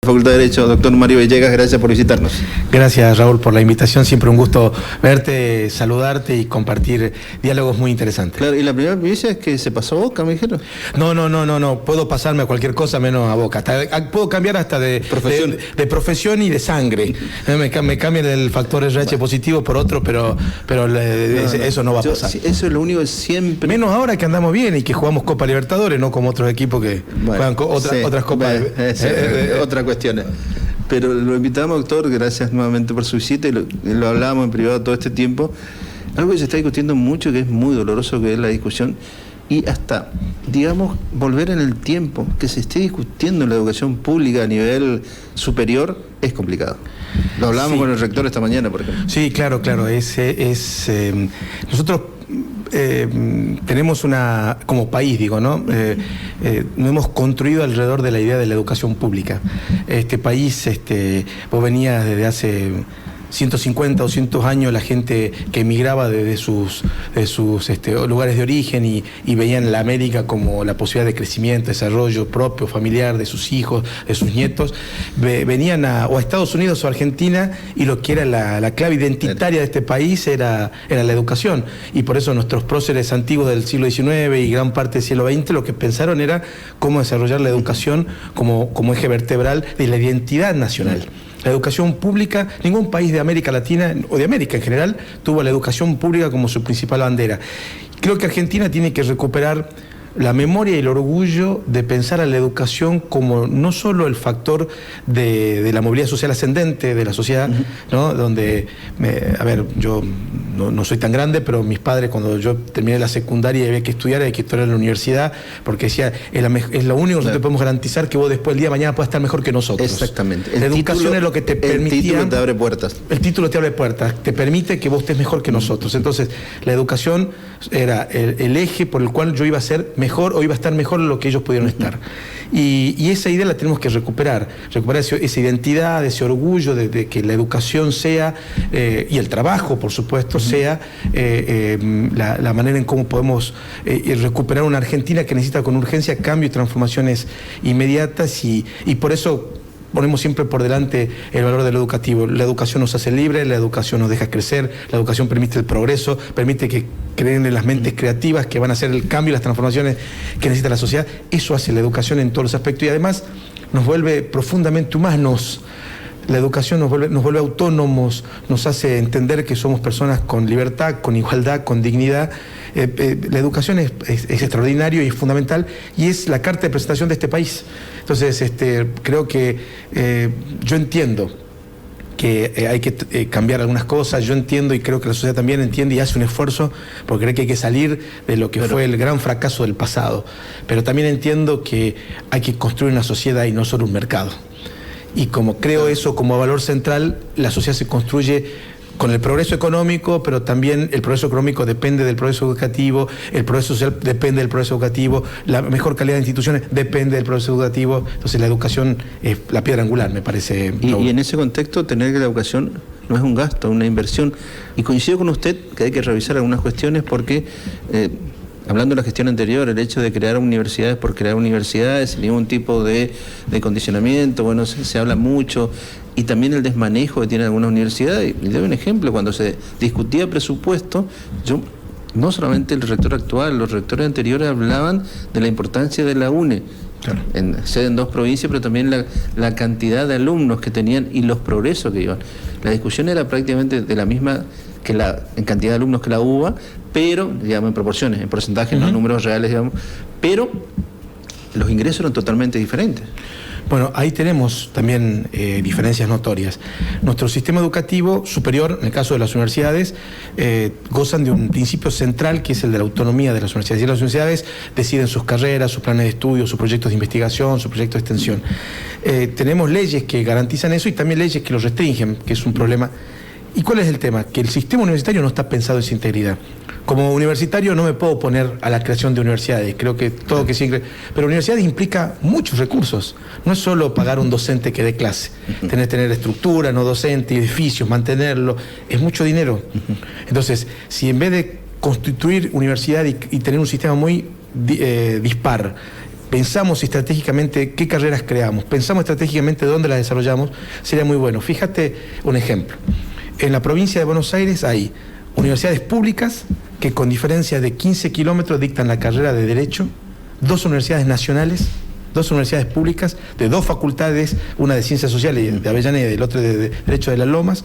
Facultad de Derecho, doctor Mario Villegas, gracias por visitarnos. Gracias, Raúl, por la invitación. Siempre un gusto verte, saludarte y compartir diálogos muy interesantes. Claro, y la primera primicia es que se pasó a Boca, me dijeron. No. Puedo pasarme a cualquier cosa menos a Boca. Puedo cambiar hasta de profesión y de sangre. Me cambian el factor RH positivo por otro, pero eso no va a pasar. Eso es lo único que siempre... Menos ahora que andamos bien y que jugamos Copa Libertadores, no como otros equipos que juegan otras copas. Otra cuestiones. Pero lo invitamos, doctor, gracias nuevamente por su visita y lo hablábamos en privado todo este tiempo. Algo que se está discutiendo mucho, que es muy doloroso, que es la discusión y hasta, digamos, volver en el tiempo, que se esté discutiendo en la educación pública a nivel superior, es complicado. Lo hablábamos con el rector esta mañana, por ejemplo. Sí, claro. Nosotros tenemos como país, digo, ¿no? Nos hemos construido alrededor de la idea de la educación pública. Este país, vos venías desde hace 150 o 200 años, la gente que emigraba desde sus lugares de origen y veían la América como la posibilidad de crecimiento, desarrollo propio, familiar, de sus hijos, de sus nietos, venían o a Estados Unidos o a Argentina, y lo que era la clave identitaria de este país era la educación. Y por eso nuestros próceres antiguos del siglo XIX y gran parte del siglo XX lo que pensaron era cómo desarrollar la educación como eje vertebral de la identidad nacional. La educación pública, ningún país de América Latina o de América en general tuvo la educación pública como su principal bandera. Creo que Argentina tiene que recuperar la memoria y el orgullo de pensar a la educación como no solo el factor de la movilidad social ascendente de la sociedad, ¿no? Donde, yo no soy tan grande, pero mis padres, cuando yo terminé la secundaria y había que estudiar en la universidad, porque decía, es lo único que nosotros te podemos garantizar, que vos después el día de mañana puedas estar mejor que nosotros. Exactamente. La educación es lo que te permitía... El título te abre puertas. El título te abre puertas, te permite que vos estés mejor que nosotros. Entonces, la educación era el eje por el cual yo iba a ser mejor o iba a estar mejor en lo que ellos pudieron estar. Y esa idea la tenemos que recuperar esa identidad, ese orgullo de que la educación sea, y el trabajo, por supuesto, sea la manera en cómo podemos recuperar una Argentina que necesita con urgencia cambio y transformaciones inmediatas, y por eso ponemos siempre por delante el valor de lo educativo. La educación nos hace libres, la educación nos deja crecer, la educación permite el progreso, permite que creen en las mentes creativas que van a hacer el cambio y las transformaciones que necesita la sociedad. Eso hace la educación en todos los aspectos, y además nos vuelve profundamente humanos. La educación nos vuelve autónomos, nos hace entender que somos personas con libertad, con igualdad, con dignidad. La educación es extraordinario y es fundamental, y es la carta de presentación de este país. Entonces, creo que yo entiendo que hay que cambiar algunas cosas. Yo entiendo, y creo que la sociedad también entiende y hace un esfuerzo, porque cree que hay que salir de lo que fue el gran fracaso del pasado. Pero también entiendo que hay que construir una sociedad y no solo un mercado. Y como creo eso como valor central, la sociedad se construye con el progreso económico, pero también el progreso económico depende del progreso educativo, el progreso social depende del progreso educativo, la mejor calidad de instituciones depende del progreso educativo. Entonces la educación es la piedra angular, me parece. Y en ese contexto, tener que la educación no es un gasto, es una inversión. Y coincido con usted que hay que revisar algunas cuestiones, porque... hablando de la gestión anterior, el hecho de crear universidades por crear universidades, sin ningún tipo de condicionamiento, bueno, se habla mucho, y también el desmanejo que tienen algunas universidades. Y le doy un ejemplo: cuando se discutía presupuesto, no solamente el rector actual, los rectores anteriores hablaban de la importancia de la UNE, claro, sede en 2 provincias, pero también la cantidad de alumnos que tenían y los progresos que iban. La discusión era prácticamente de la misma en cantidad de alumnos que la UBA, pero, digamos, en proporciones, en porcentajes, no en números reales, digamos, pero los ingresos eran totalmente diferentes. Bueno, ahí tenemos también diferencias notorias. Nuestro sistema educativo superior, en el caso de las universidades, gozan de un principio central, que es el de la autonomía de las universidades. Y las universidades deciden sus carreras, sus planes de estudio, sus proyectos de investigación, sus proyectos de extensión. Tenemos leyes que garantizan eso y también leyes que los restringen, que es un problema. ¿Y cuál es el tema? Que el sistema universitario no está pensado en su integridad. Como universitario no me puedo oponer a la creación de universidades, creo que todo que sí, pero universidades implica muchos recursos. No es solo pagar un docente que dé clase, tener estructura, no docente, edificios, mantenerlo, es mucho dinero. Entonces, si en vez de constituir universidad y tener un sistema muy dispar, pensamos estratégicamente qué carreras creamos, pensamos estratégicamente dónde las desarrollamos, sería muy bueno. Fíjate un ejemplo. En la provincia de Buenos Aires hay universidades públicas que con diferencia de 15 kilómetros dictan la carrera de Derecho, 2 universidades nacionales, 2 universidades públicas, de 2 facultades, una de Ciencias Sociales de Avellaneda y el otro de Derecho de las Lomas,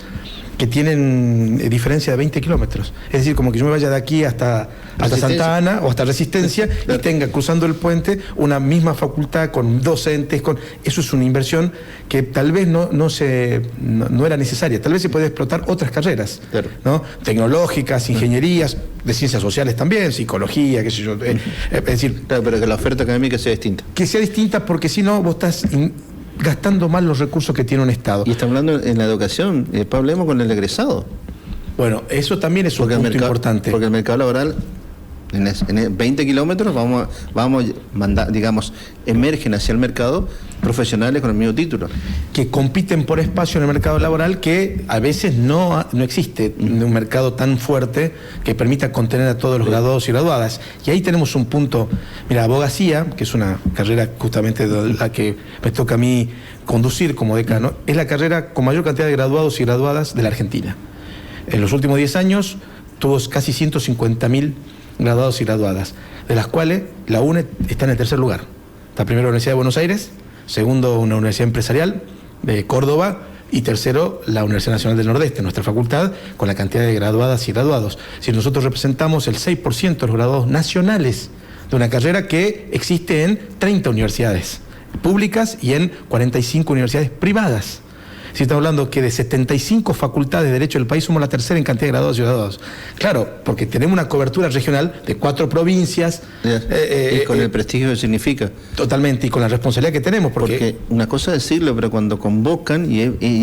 que tienen diferencia de 20 kilómetros. Es decir, como que yo me vaya de aquí hasta Santa Ana o hasta Resistencia y tenga cruzando el puente una misma facultad con docentes. Eso es una inversión que tal vez no era necesaria. Tal vez se puede explotar otras carreras, claro, ¿no? Tecnológicas, ingenierías, de ciencias sociales también, psicología, qué sé yo. Es decir, claro, pero que la oferta académica sea distinta. Que sea distinta, porque si no vos estás gastando mal los recursos que tiene un Estado. Y está hablando en la educación, hablemos con el egresado. Bueno, eso también es un punto importante. Porque el mercado laboral, en 20 kilómetros, vamos a mandar, digamos, emergen hacia el mercado profesionales con el mismo título. Que compiten por espacio en el mercado laboral, que a veces no existe un mercado tan fuerte que permita contener a todos los graduados y graduadas. Y ahí tenemos un punto. Mira, abogacía, que es una carrera justamente de la que me toca a mí conducir como decano, es la carrera con mayor cantidad de graduados y graduadas de la Argentina. En los últimos 10 años tuvo casi 150.000 graduados y graduadas, de las cuales la UNE está en el tercer lugar. Está primero la Universidad de Buenos Aires, segundo una universidad empresarial de Córdoba y tercero la Universidad Nacional del Nordeste, nuestra facultad, con la cantidad de graduadas y graduados. Si nosotros representamos el 6% de los graduados nacionales de una carrera que existe en 30 universidades públicas y en 45 universidades privadas. Si estamos hablando que de 75 facultades de Derecho del país somos la tercera en cantidad de graduados y graduados. Claro, porque tenemos una cobertura regional de 4 provincias. Y con el prestigio que significa. Totalmente, y con la responsabilidad que tenemos. Porque una cosa es decirlo, pero cuando convocan, y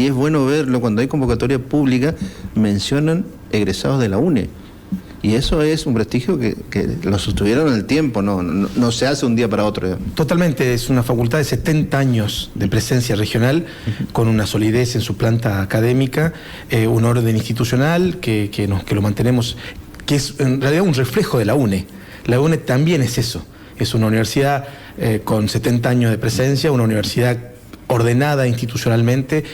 es bueno verlo, cuando hay convocatoria pública, mencionan egresados de la UNE. Y eso es un prestigio que lo sostuvieron en el tiempo, no se hace un día para otro. Totalmente, es una facultad de 70 años de presencia regional, con una solidez en su planta académica, un orden institucional que lo mantenemos, que es en realidad un reflejo de la UNE. La UNE también es eso, es una universidad con 70 años de presencia, una universidad ordenada institucionalmente,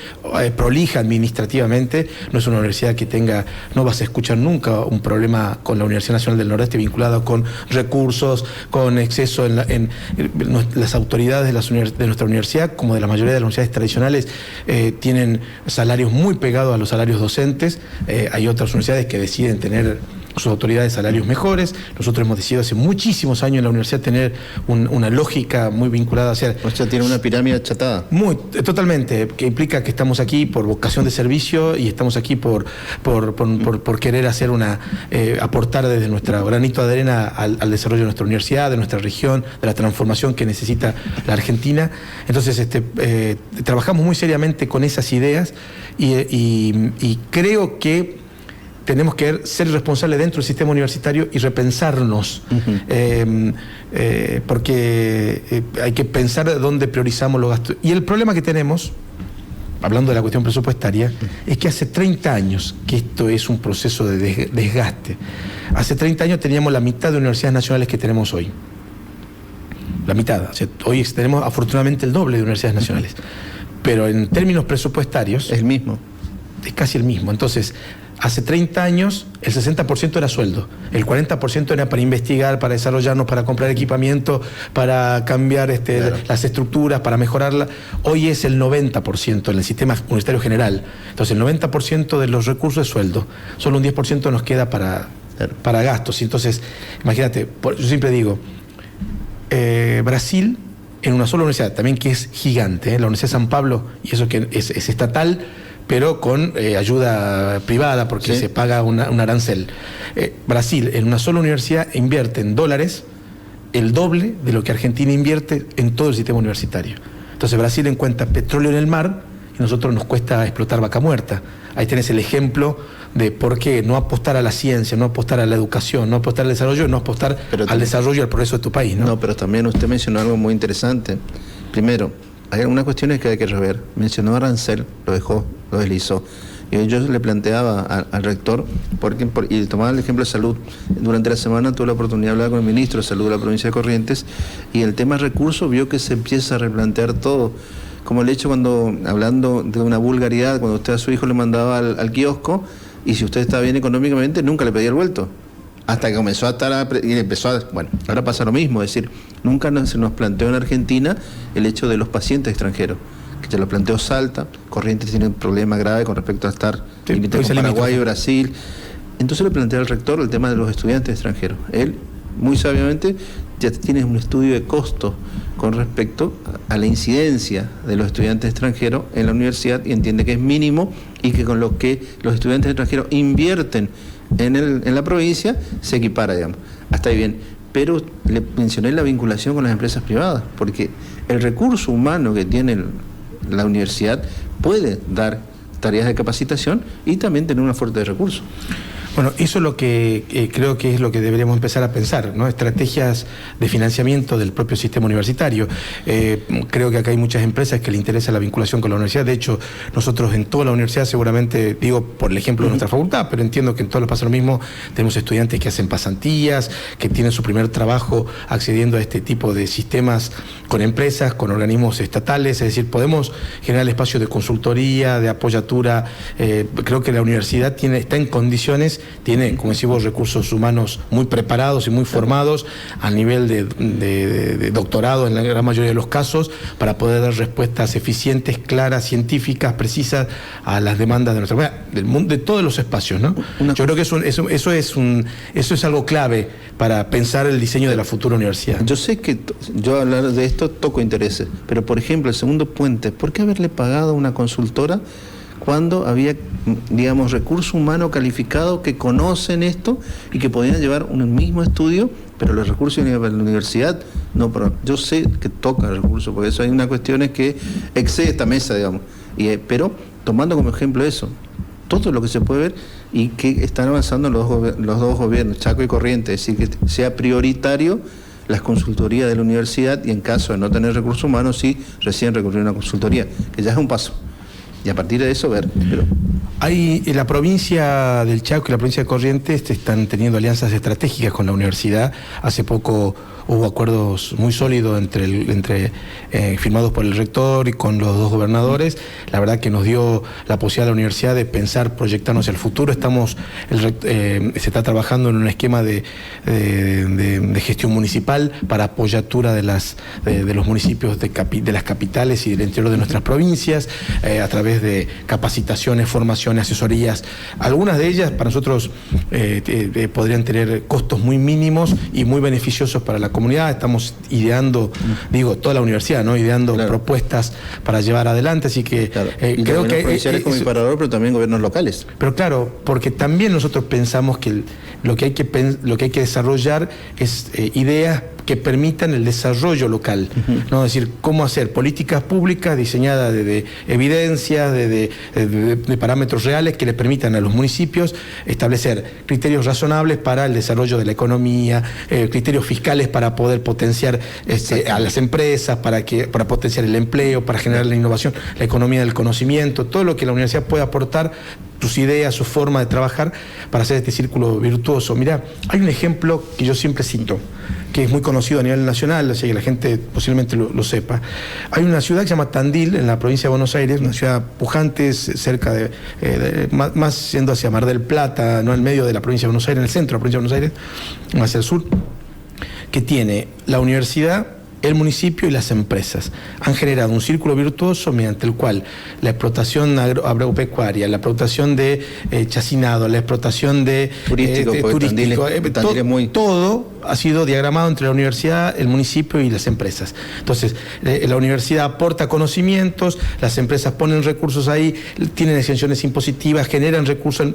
prolija administrativamente. No es una universidad que no vas a escuchar nunca un problema con la Universidad Nacional del Nordeste vinculado con recursos, con exceso en las autoridades de nuestra universidad, como de la mayoría de las universidades tradicionales, tienen salarios muy pegados a los salarios docentes. Hay otras universidades que deciden tener sus autoridades salarios mejores. Nosotros hemos decidido hace muchísimos años en la universidad tener una lógica muy vinculada hacia... O sea, tiene una pirámide achatada. Totalmente, que implica que estamos aquí por vocación de servicio y estamos aquí por querer hacer aportar desde nuestro granito de arena al desarrollo de nuestra universidad, de nuestra región, de la transformación que necesita la Argentina. Entonces, trabajamos muy seriamente con esas ideas y creo que tenemos que ser responsables dentro del sistema universitario y repensarnos, porque hay que pensar dónde priorizamos los gastos. Y el problema que tenemos, hablando de la cuestión presupuestaria, es que hace 30 años que esto es un proceso de desgaste. Hace 30 años teníamos la mitad de universidades nacionales que tenemos hoy. La mitad. O sea, hoy tenemos afortunadamente el doble de universidades nacionales. Pero en términos presupuestarios... Es el mismo. Es casi el mismo. Entonces, hace 30 años el 60% era sueldo, el 40% era para investigar, para desarrollarnos, para comprar equipamiento, para cambiar claro, las estructuras, para mejorarla. Hoy es el 90% en el sistema universitario general. Entonces el 90% de los recursos es sueldo, solo un 10% nos queda para gastos. Y entonces, imagínate, yo siempre digo, Brasil en una sola universidad, también que es gigante, la Universidad de San Pablo, y eso que es estatal, pero con ayuda privada, porque se paga un arancel. Brasil, en una sola universidad, invierte en dólares el doble de lo que Argentina invierte en todo el sistema universitario. Entonces Brasil encuentra petróleo en el mar y a nosotros nos cuesta explotar vaca muerta. Ahí tenés el ejemplo de por qué no apostar a la ciencia, no apostar a la educación, no apostar al desarrollo, no apostar al desarrollo y al progreso de tu país, ¿no? No, pero también usted mencionó algo muy interesante. Primero, hay algunas cuestiones que hay que rever. Mencionó arancel, lo deslizó. Y yo le planteaba al rector, y tomaba el ejemplo de salud. Durante la semana tuve la oportunidad de hablar con el ministro de Salud de la provincia de Corrientes, y el tema recursos vio que se empieza a replantear todo. Como el hecho hablando de una vulgaridad, cuando usted a su hijo le mandaba al kiosco, y si usted estaba bien económicamente, nunca le pedía el vuelto. Hasta que comenzó a estar, y empezó a, bueno, ahora pasa lo mismo, es decir, nunca se nos planteó en Argentina el hecho de los pacientes extranjeros, que ya lo planteó Salta. Corrientes tiene un problema grave con respecto a estar límite con Paraguay y Brasil. Entonces le planteó al rector el tema de los estudiantes extranjeros. Él, muy sabiamente, ya tiene un estudio de costo con respecto a la incidencia de los estudiantes extranjeros en la universidad, y entiende que es mínimo, y que con lo que los estudiantes extranjeros invierten en la provincia se equipara, digamos. Hasta ahí bien. Pero le mencioné la vinculación con las empresas privadas, porque el recurso humano que tiene la universidad puede dar tareas de capacitación y también tener una fuente de recursos. Bueno, eso es lo que creo que es lo que deberíamos empezar a pensar, ¿no? Estrategias de financiamiento del propio sistema universitario. Creo que acá hay muchas empresas que le interesa la vinculación con la universidad. De hecho, nosotros en toda la universidad, seguramente, digo por el ejemplo de nuestra facultad, pero entiendo que en todo lo pasa lo mismo, tenemos estudiantes que hacen pasantías, que tienen su primer trabajo accediendo a este tipo de sistemas con empresas, con organismos estatales. Es decir, podemos generar espacios de consultoría, de apoyatura. Creo que la universidad está en condiciones, tiene, como decimos, recursos humanos muy preparados y muy formados a nivel de doctorado en la gran mayoría de los casos, para poder dar respuestas eficientes, claras, científicas, precisas a las demandas de nuestra comunidad, del mundo, de todos los espacios, ¿no? Yo creo que eso es algo clave para pensar el diseño de la futura universidad. Yo sé que yo hablar de esto toco intereses, pero por ejemplo el segundo puente, ¿por qué haberle pagado a una consultora cuando había, digamos, recurso humano calificado que conocen esto y que podían llevar un mismo estudio, pero los recursos de la universidad no? Yo sé que toca recursos, porque eso hay una cuestión que excede esta mesa, digamos, pero tomando como ejemplo eso, todo lo que se puede ver y que están avanzando los dos gobiernos, Chaco y Corrientes, es decir, que sea prioritario las consultorías de la universidad, y en caso de no tener recursos humanos, sí, recién recurrir a una consultoría, que ya es un paso. Y a partir de eso ver. Pero en la provincia del Chaco y la provincia de Corrientes están teniendo alianzas estratégicas con la universidad. Hace poco hubo acuerdos muy sólidos firmados por el rector y con los dos gobernadores. La verdad que nos dio la posibilidad a la universidad de pensar, proyectarnos hacia el futuro. Se está trabajando en un esquema de gestión municipal para apoyatura de los municipios de las capitales y del interior de nuestras provincias, a través de capacitaciones, formaciones, asesorías. Algunas de ellas para nosotros podrían tener costos muy mínimos y muy beneficiosos para la comunidad. Estamos ideando, toda la universidad, ¿no? Ideando propuestas para llevar adelante, así que creo que provinciales como disparador, pero también gobiernos locales. Pero claro, porque también nosotros pensamos que lo que hay que desarrollar es ideas que permitan el desarrollo local, ¿no? Es decir, cómo hacer políticas públicas diseñadas de evidencias, de parámetros reales que le permitan a los municipios establecer criterios razonables para el desarrollo de la economía, criterios fiscales para poder potenciar a las empresas, para potenciar el empleo, para generar la innovación, la economía del conocimiento, todo lo que la universidad puede aportar, sus ideas, su forma de trabajar para hacer este círculo virtuoso. Mirá, hay un ejemplo que yo siempre cito, que es muy conocido a nivel nacional, así que la gente posiblemente lo sepa. Hay una ciudad que se llama Tandil, en la provincia de Buenos Aires, una ciudad pujante, cerca más yendo hacia Mar del Plata, no en medio de la provincia de Buenos Aires, en el centro de la provincia de Buenos Aires, hacia el sur, que tiene la universidad, el municipio y las empresas. Han generado un círculo virtuoso mediante el cual la explotación agropecuaria, la explotación de chacinado, la explotación de turístico, todo ha sido diagramado entre la universidad, el municipio y las empresas. Entonces, la universidad aporta conocimientos, las empresas ponen recursos ahí, tienen exenciones impositivas, generan recursos,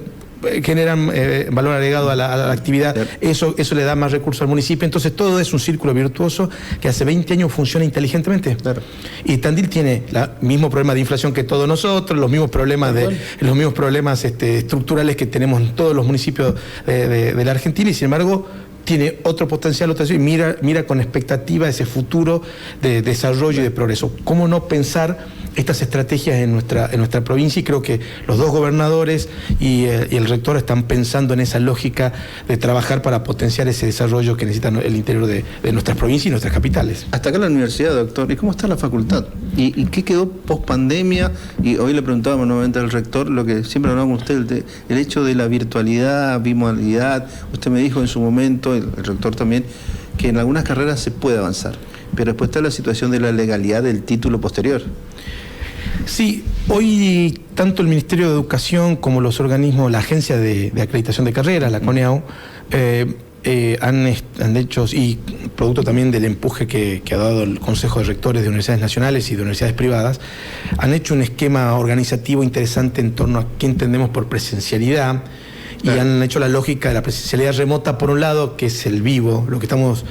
generan valor agregado a la actividad, eso le da más recursos al municipio. Entonces todo es un círculo virtuoso que hace 20 años funciona inteligentemente. Claro. Y Tandil tiene el mismo problema de inflación que todos nosotros, los mismos problemas estructurales que tenemos en todos los municipios de la Argentina, y sin embargo tiene otro potencial, y mira con expectativa ese futuro de desarrollo y de progreso. ¿Cómo no pensar estas estrategias en nuestra provincia, y creo que los dos gobernadores y el rector están pensando en esa lógica de trabajar para potenciar ese desarrollo que necesita el interior de nuestras provincias y nuestras capitales. Hasta acá la universidad, doctor. ¿Y cómo está la facultad? ¿Y qué quedó post pandemia? Y hoy le preguntábamos nuevamente al rector lo que siempre hablaba con usted, el hecho de la virtualidad, bimodalidad. Usted me dijo en su momento, el rector también, que en algunas carreras se puede avanzar, pero después está la situación de la legalidad del título posterior. Sí, hoy tanto el Ministerio de Educación como los organismos, la Agencia de Acreditación de Carreras, la CONEAU, han hecho, y producto también del empuje que ha dado el Consejo de Rectores de Universidades Nacionales y de Universidades Privadas, han hecho un esquema organizativo interesante en torno a qué entendemos por presencialidad. Y han hecho la lógica de la presencialidad remota, por un lado, que es el vivo, lo que estamos,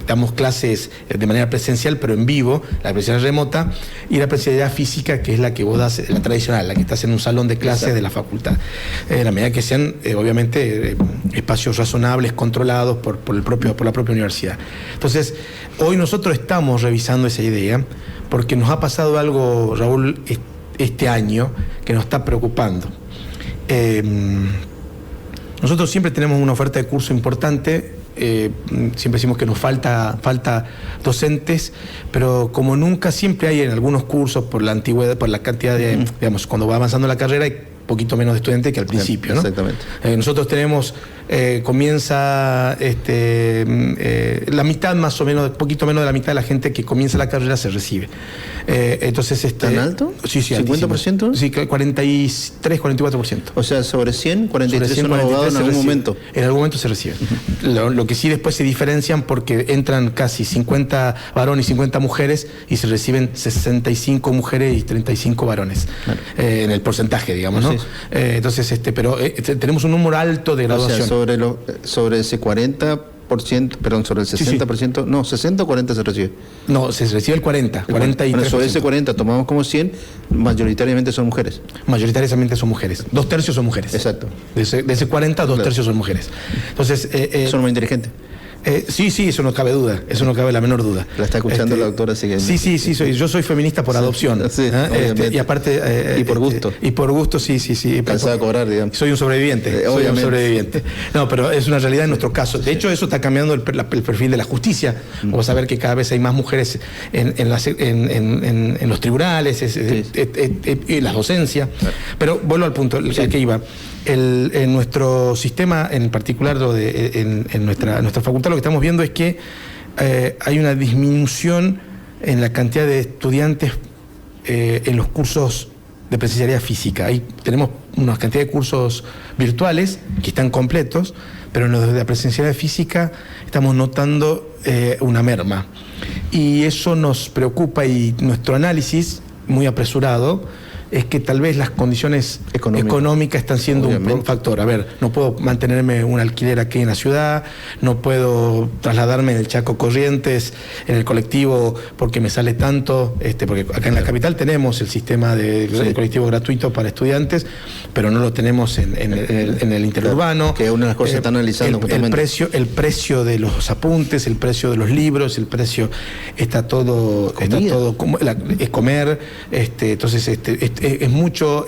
damos clases de manera presencial, pero en vivo, la presencialidad remota, y la presencialidad física, que es la que vos das, la tradicional, la que estás en un salón de clases. Exacto. De la facultad. En la medida que sean, obviamente, espacios razonables, controlados por la propia universidad. Entonces, hoy nosotros estamos revisando esa idea, porque nos ha pasado algo, Raúl, este año, que nos está preocupando. Nosotros siempre tenemos una oferta de curso importante, siempre decimos que nos falta docentes, pero como nunca, siempre hay en algunos cursos, por la antigüedad, por la cantidad de, digamos, cuando va avanzando la carrera, hay poquito menos de estudiantes que al principio, ¿no? Exactamente. Nosotros tenemos, comienza la mitad más o menos, poquito menos de la mitad de la gente que comienza la carrera se recibe. Entonces, ¿tan alto? Sí, sí, ¿50%? Sí, 43, 44%. O sea, sobre 100, 43 son abogados en algún momento. En algún momento se reciben. Lo que sí después se diferencian porque entran casi 50 varones y 50 mujeres y se reciben 65 mujeres y 35 varones. Claro. En el porcentaje, digamos, ¿no? Sí. Entonces, pero tenemos un número alto de graduación. O sea, sobre ese 40%, perdón, sobre el 60%, sí. No, 60 o 40 se recibe. No, se recibe el 40, 43%. Bueno, sobre ese 40 tomamos como 100, mayoritariamente son mujeres. Mayoritariamente son mujeres. 2/3 son mujeres. Exacto. De ese 40, 2/3 son mujeres. Entonces, son más inteligentes. Sí, eso no cabe duda, eso no cabe la menor duda. La está escuchando la doctora, así que... Sí, yo soy feminista por adopción. Sí, y aparte... y por gusto. Y por gusto, sí. Cansado de cobrar, digamos. Soy un sobreviviente. No, pero es una realidad en nuestro caso. De hecho, eso está cambiando el perfil de la justicia. Vamos a ver que cada vez hay más mujeres en los tribunales, en la docencia. Claro. Pero vuelvo al punto, al que iba. En nuestro sistema, en particular en nuestra facultad, lo que estamos viendo es que hay una disminución en la cantidad de estudiantes en los cursos de presencialidad física. Ahí tenemos una cantidad de cursos virtuales que están completos, pero en los de la presencialidad física estamos notando una merma. Y eso nos preocupa, y nuestro análisis, muy apresurado, es que tal vez las condiciones económicas están siendo un factor. A ver, no puedo mantenerme un alquiler aquí en la ciudad, no puedo trasladarme en el Chaco Corrientes, en el colectivo, porque me sale tanto, porque acá en la capital tenemos el sistema de colectivo gratuito para estudiantes, pero no lo tenemos en el interurbano. Que es una de las cosas que están analizando justamente. El precio de los apuntes, el precio de los libros, el precio está todo es comer, entonces es mucho,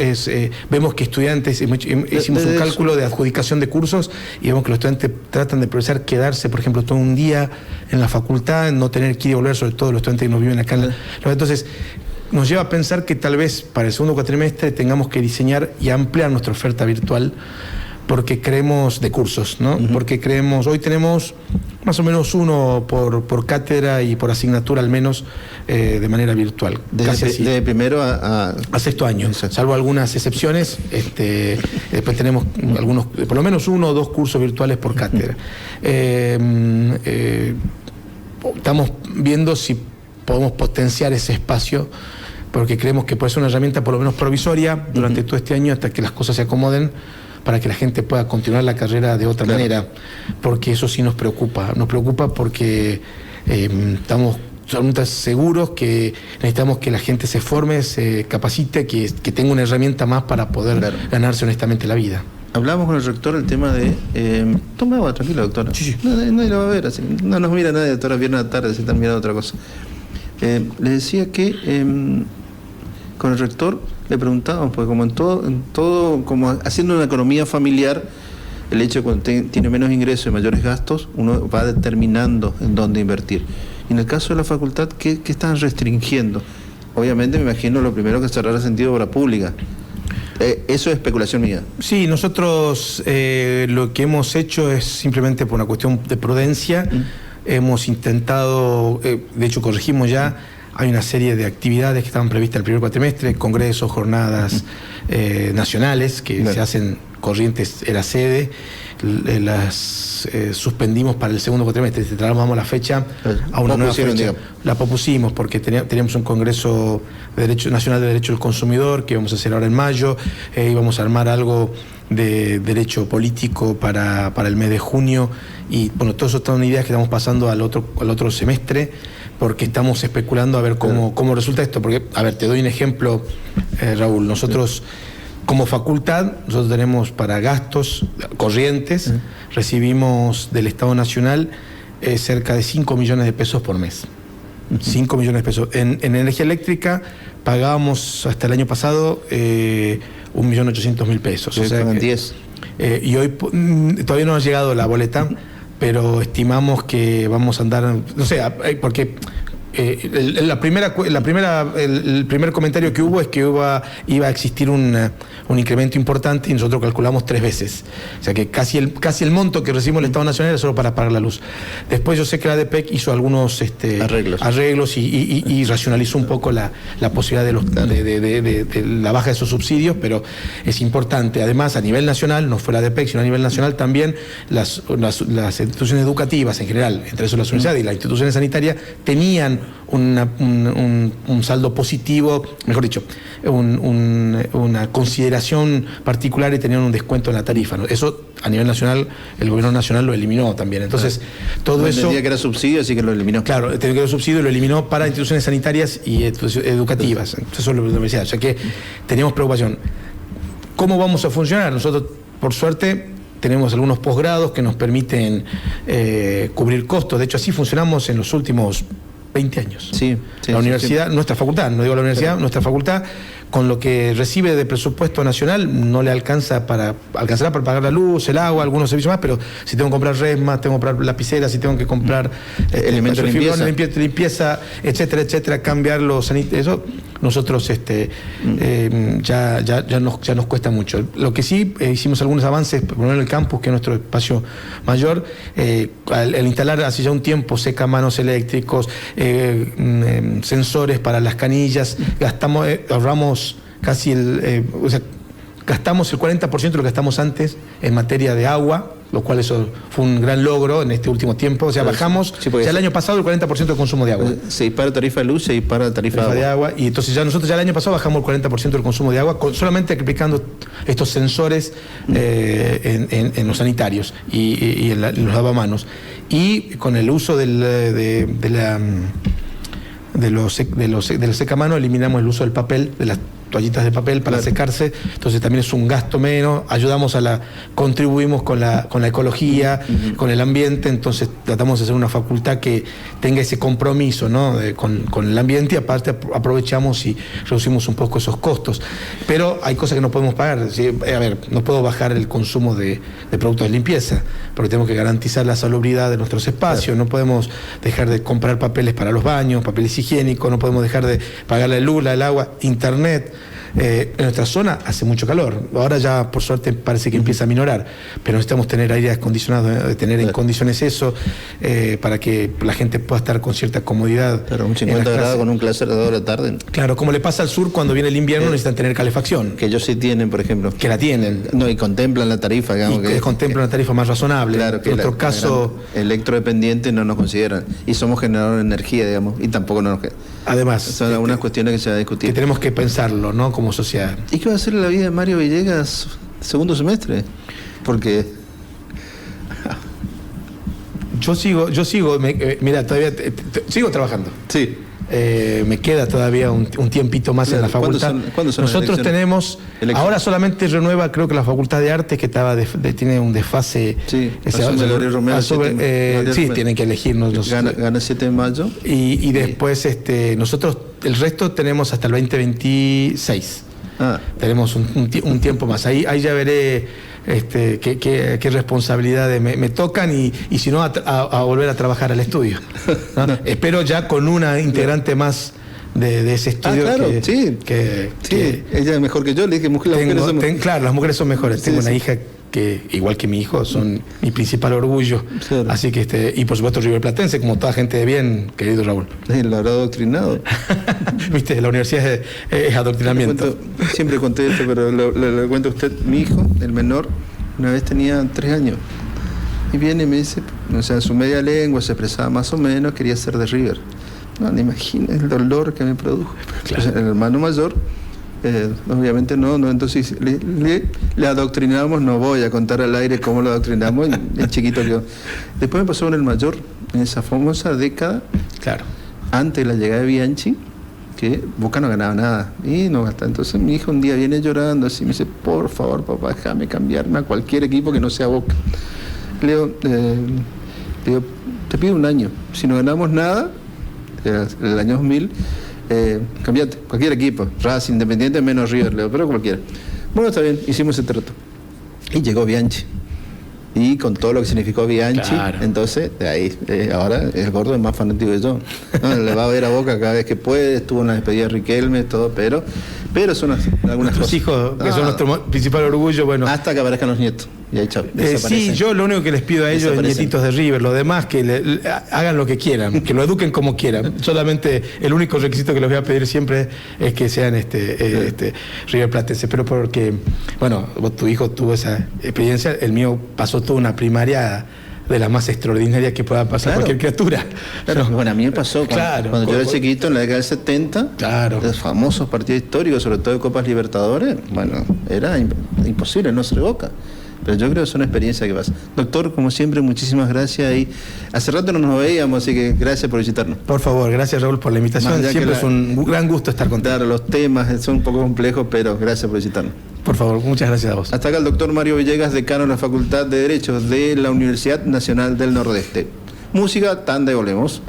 vemos que estudiantes, hicimos un cálculo de adjudicación de cursos y vemos que los estudiantes tratan de progresar, quedarse, por ejemplo, todo un día en la facultad, no tener que ir y volver, sobre todo los estudiantes que no viven acá. Entonces, nos lleva a pensar que tal vez para el segundo cuatrimestre tengamos que diseñar y ampliar nuestra oferta virtual, porque creemos de cursos, ¿no? Porque creemos, hoy tenemos más o menos uno por cátedra y por asignatura al menos de manera virtual. De primero a sexto año, salvo algunas excepciones, después tenemos algunos, por lo menos 1 o 2 cursos virtuales por cátedra. Estamos viendo si podemos potenciar ese espacio, porque creemos que puede ser una herramienta por lo menos provisoria durante todo este año hasta que las cosas se acomoden, para que la gente pueda continuar la carrera de otra manera, porque eso sí nos preocupa porque estamos absolutamente seguros que necesitamos que la gente se forme, se capacite, que tenga una herramienta más para poder ganarse honestamente la vida. Hablamos con el rector el tema de... toma agua, tranquila, doctora. Sí. Nadie lo va a ver, así. No nos mira nadie, doctora, viernes a la tarde, se están mirando otra cosa. Le decía que con el rector le preguntábamos, porque como en todo, como haciendo una economía familiar, el hecho de cuando tiene menos ingresos y mayores gastos, uno va determinando en dónde invertir. Y en el caso de la facultad, ¿qué están restringiendo? Obviamente me imagino lo primero que cerrar el sentido de obra pública. Eso es especulación mía. Sí, nosotros lo que hemos hecho es simplemente por una cuestión de prudencia. Hemos intentado, de hecho corregimos ya, hay una serie de actividades que estaban previstas el primer cuatrimestre, congresos, jornadas nacionales que se hacen. Corrientes era sede, las suspendimos para el segundo cuatrimestre, trasladamos la fecha a una nueva fecha. Digamos. La propusimos porque teníamos un Congreso Nacional de Derecho del Consumidor que íbamos a hacer ahora en mayo, íbamos a armar algo de derecho político para el mes de junio, y bueno, todo eso son ideas que estamos pasando al otro semestre, porque estamos especulando a ver cómo resulta esto. Porque, a ver, te doy un ejemplo, Raúl. Nosotros, como facultad, nosotros tenemos para gastos corrientes, recibimos del Estado Nacional cerca de 5 millones de pesos por mes. 5 millones de pesos. En energía eléctrica pagábamos hasta el año pasado 1.800.000 pesos. O sea, 10. Y hoy todavía no ha llegado la boleta, pero estimamos que vamos a andar, no sé, porque el primer comentario que hubo es que iba a existir un incremento importante, y nosotros calculamos 3 veces. O sea que casi el monto que recibimos el Estado Nacional era solo para pagar la luz. Después yo sé que la ADPEC hizo algunos arreglos y racionalizó un poco la posibilidad de la baja de esos subsidios, pero es importante. Además, a nivel nacional, no fue la ADPEC, sino a nivel nacional también, las instituciones educativas en general, entre eso las universidades y las instituciones sanitarias, tenían un saldo positivo, mejor dicho, una consideración particular, y tenían un descuento en la tarifa, ¿no? Eso a nivel nacional, el gobierno nacional lo eliminó también. Entonces, todo eso... Entendía que era subsidio, así que lo eliminó. Claro, tenía que era subsidio y lo eliminó para instituciones sanitarias y educativas. Entonces, eso es la universidad. O sea que teníamos preocupación. ¿Cómo vamos a funcionar? Nosotros, por suerte, tenemos algunos posgrados que nos permiten cubrir costos. De hecho, así funcionamos en los últimos 20 años. Sí, la universidad, nuestra facultad, no digo la universidad, nuestra facultad, con lo que recibe de presupuesto nacional, no le alcanzará para pagar la luz, el agua, algunos servicios más, pero si tengo que comprar resmas, tengo que comprar lapiceras, si tengo que comprar elementos de limpieza, etcétera, cambiar los sanitarios, eso nosotros ya nos cuesta mucho. Lo que sí, hicimos algunos avances, por ejemplo en el campus, que es nuestro espacio mayor, al instalar hace ya un tiempo secamanos eléctricos, sensores para las canillas, ahorramos casi gastamos el 40% de lo que gastamos antes en materia de agua, lo cual eso fue un gran logro en este último tiempo. O sea, bajamos ya el año pasado el 40% de consumo de agua. Se dispara tarifa de luz, se dispara tarifa de agua. Y entonces nosotros ya el año pasado bajamos el 40% del consumo de agua, solamente aplicando estos sensores en los sanitarios y en los lavamanos. Y con el uso de los secamanos eliminamos el uso del papel, de las toallitas de papel para secarse, entonces también es un gasto menos, contribuimos con la ecología, con el ambiente, entonces tratamos de hacer una facultad que tenga ese compromiso, ¿no? con el ambiente, y aparte aprovechamos y reducimos un poco esos costos. Pero hay cosas que no podemos pagar. ¿Sí? A ver, no puedo bajar el consumo de productos de limpieza, porque tenemos que garantizar la salubridad de nuestros espacios, no podemos dejar de comprar papeles para los baños, papeles higiénicos, no podemos dejar de pagar la luz, el agua, internet. En nuestra zona hace mucho calor, ahora ya por suerte parece que empieza a minorar, pero necesitamos tener aire acondicionado, tener en condiciones eso, para que la gente pueda estar con cierta comodidad. Pero un 50 grados con un claserador a la tarde. Claro, como le pasa al sur cuando viene el invierno, necesitan tener calefacción. Que ellos sí tienen, por ejemplo. Que la tienen. No, y contemplan la tarifa, digamos. Y que contemplan una tarifa más razonable. Claro, que en nuestro caso... electrodependientes no nos consideran. Y somos generadores de energía, digamos, y tampoco nos... Además, son algunas cuestiones que se va a discutir. Que tenemos que pensarlo, ¿no? Como sociedad. ¿Y qué va a hacer la vida de Mario Villegas segundo semestre? Porque... Yo sigo, mira, todavía sigo trabajando. Sí. me queda todavía un tiempito más en la facultad. ¿Cuándo son Nosotros tenemos, ahora solamente renueva, creo que la Facultad de Artes, que tiene un desfase. Sí, sí, tienen que elegirnos. Gana 7 de mayo. Y después nosotros, el resto tenemos hasta el 2026. Tenemos un tiempo más. Ahí ya veré qué responsabilidades me tocan y si no, a volver a trabajar al estudio, ¿no? Espero ya con una integrante más de ese estudio. Claro, sí. Ella es mejor que yo, le dije, claro, las mujeres son mejores. Tengo una hija que, igual que mi hijo, son mi principal orgullo. Claro. Así que, y por supuesto riverplatense, como toda gente de bien, querido Raúl. Lo habrá adoctrinado. Viste, la universidad es adoctrinamiento. Siempre conté esto, pero le cuento a usted. Mi hijo, el menor, una vez tenía 3 años. Y viene y me dice, o sea, en su media lengua se expresaba más o menos, quería ser de River. No, ni imagina el dolor que me produjo. Claro. Entonces, el hermano mayor, obviamente no, entonces le adoctrinamos, no voy a contar al aire cómo lo adoctrinamos, el chiquito quedó. Después me pasó con el mayor, en esa famosa década, claro, antes de la llegada de Bianchi, que Boca no ganaba nada, y no gastaba. Entonces mi hijo un día viene llorando así, me dice, por favor papá, déjame cambiarme a cualquier equipo que no sea Boca. Le digo, te pido un año, si no ganamos nada, el año 2000, cambiate, cualquier equipo, Racing, Independiente, menos River, pero cualquiera. Bueno, está bien, hicimos ese trato. Y llegó Bianchi. Y con todo lo que significó Bianchi, claro. Entonces, de ahí, ahora el gordo es más fanático que yo. ¿No? Le va a ver a Boca cada vez que puede, estuvo en la despedida de Riquelme, todo, pero son algunas cosas. Hijos, que son nuestro principal orgullo, bueno. Hasta que aparezcan los nietos. Y ahí, chao, sí, yo lo único que les pido a ellos es nietitos de River, lo demás que hagan lo que quieran, que lo eduquen como quieran. Solamente el único requisito que les voy a pedir siempre es que sean River platense. Pero porque, bueno, tu hijo tuvo esa experiencia, el mío pasó toda una primaria de la más extraordinaria que pueda pasar, claro, cualquier criatura. Claro. Bueno, a mí me pasó cuando yo era chiquito, en la década del 70, claro, los famosos partidos históricos, sobre todo de Copas Libertadores, bueno, era imposible no ser Boca. Pero yo creo que es una experiencia que pasa. Doctor, como siempre, muchísimas gracias. Y hace rato no nos veíamos, así que gracias por visitarnos. Por favor, gracias Raúl por la invitación. Siempre es un gran gusto estar contigo. Claro, los temas son un poco complejos, pero gracias por visitarnos. Por favor, muchas gracias a vos. Hasta acá el doctor Mario Villegas, decano de la Facultad de Derecho de la Universidad Nacional del Nordeste. Música, tanda y volvemos.